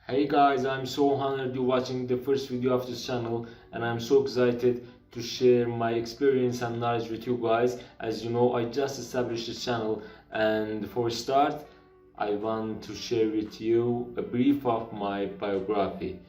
Hey guys, I'm so honored you're watching the first video of this channel, and I'm so excited to share my experience and knowledge with you guys. As you know, I just established this channel, and for a start I want to share with you a brief of my biography.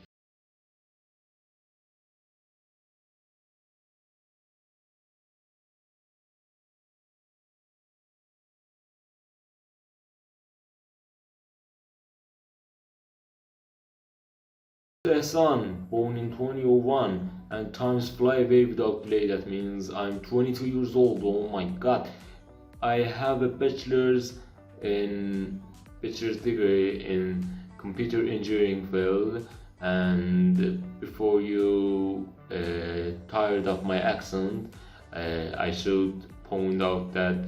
Son, born in 2001, and times fly away without delay. That means I'm 22 years old. Oh my god. I have a bachelor's degree in computer engineering field, and before you tired of my accent, I should point out that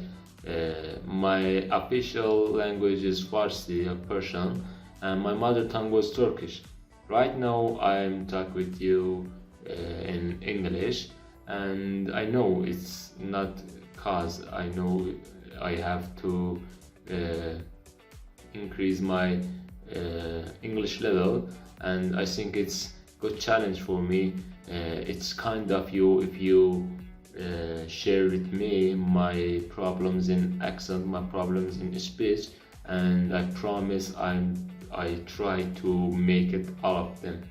my official language is Farsi, Persian, and my mother tongue was Turkish. Right now I'm talking with you in English, and I know it's not cause I know I have to increase my English level, and I think it's good challenge for me. It's kind of you if you share with me my problems in accent, my problems in speech, and I promise I try to make it all of them.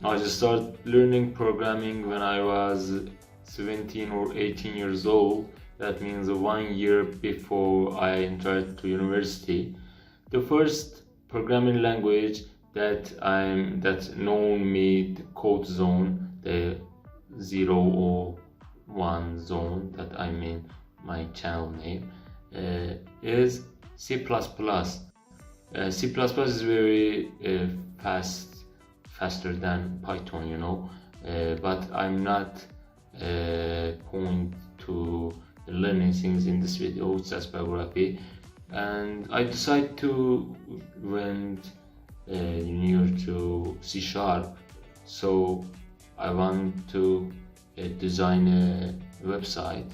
I just started learning programming when I was 17 or 18 years old. That means 1 year before I entered to university. The first programming language that known me the code zone, the 0 or 1 zone, that I mean my channel name, is C++. C++ is very faster than Python, but I'm not going to learning things in this video. It's just biography, and I decided to went near to C#, so I want to design a website,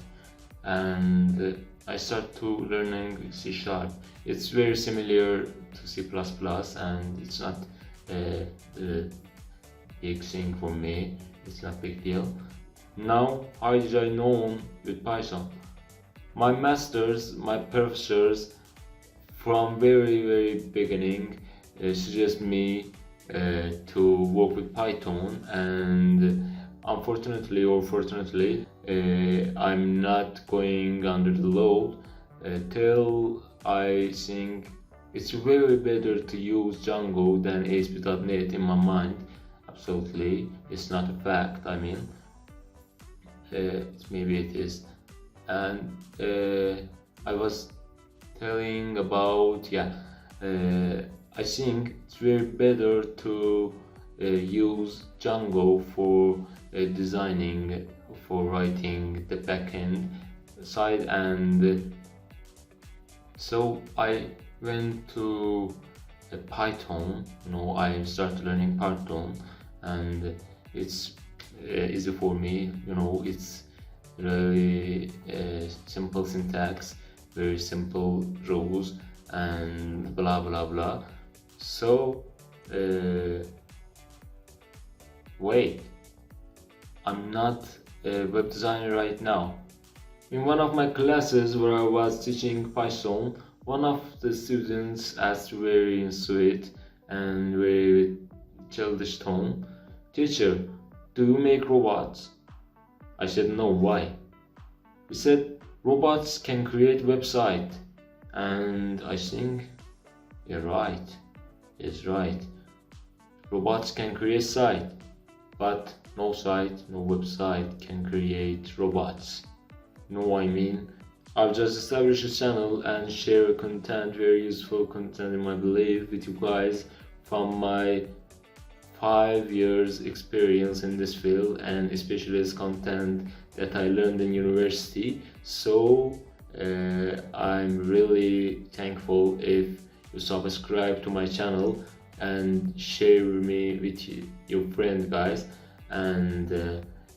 and I start to learning C#. It's very similar to C++, and it's not a big thing for me. It's not big deal. Now, how did I know with Python? My masters, my professors from very beginning suggest me to work with Python, and unfortunately or fortunately I'm not going under the load till I think it's very better to use Django than ASP.NET in my mind. Absolutely, it's not a fact, I mean maybe it is. And I was telling about, I think it's very better to use Django for designing, for writing the backend side, and so I went to Python. I started learning Python, and it's easy for me. It's really simple syntax, very simple rules, and blah blah blah. So wait, I'm not a web designer right now. In one of my classes where I was teaching Python, one of the students asked very sweet and very childish tone, "Teacher, do you make robots?" I said, "No, why?" He said, "Robots can create website." And I think, you're right, he's right. Robots can create site, but no site, no website can create robots. I mean, I've just established a channel and share content, very useful content in my belief, with you guys from my 5 years experience in this field, and especially as content that I learned in university. So I'm really thankful if you subscribe to my channel and share me with your friends, guys, and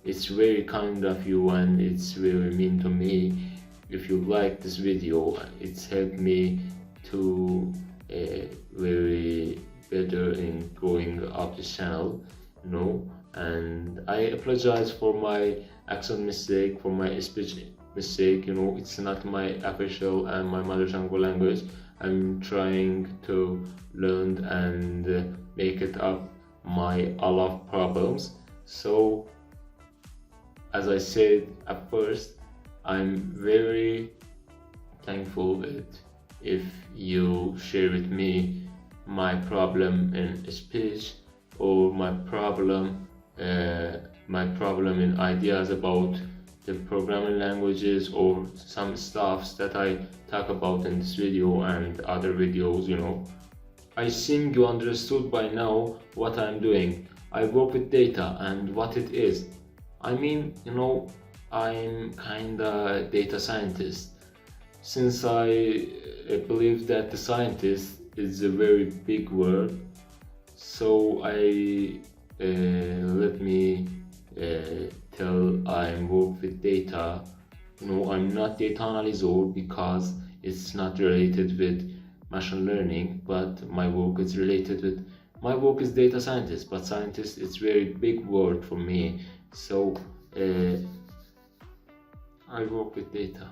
it's very kind of you, and it's very mean to me. If you like this video, it's helped me to very better in growing up this channel, you know. And I apologize for my accent mistake, for my speech mistake. You know, it's not my official and my mother tongue language. I'm trying to learn and make it up my a lot of problems. So as I said at first, I'm very thankful that if you share with me my problem in speech or my problem in ideas about the programming languages or some stuffs that I talk about in this video and other videos, you know. I think you understood by now what I'm doing. I work with data and what it is. I mean, you know, I'm kinda data scientist. Since I believe that the scientist is a very big word, so let me tell I'm work with data. You know, I'm not data analyzer because it's not related with machine learning, but my work is related with my work is data scientist, but scientist is very big word for me. So I work with data.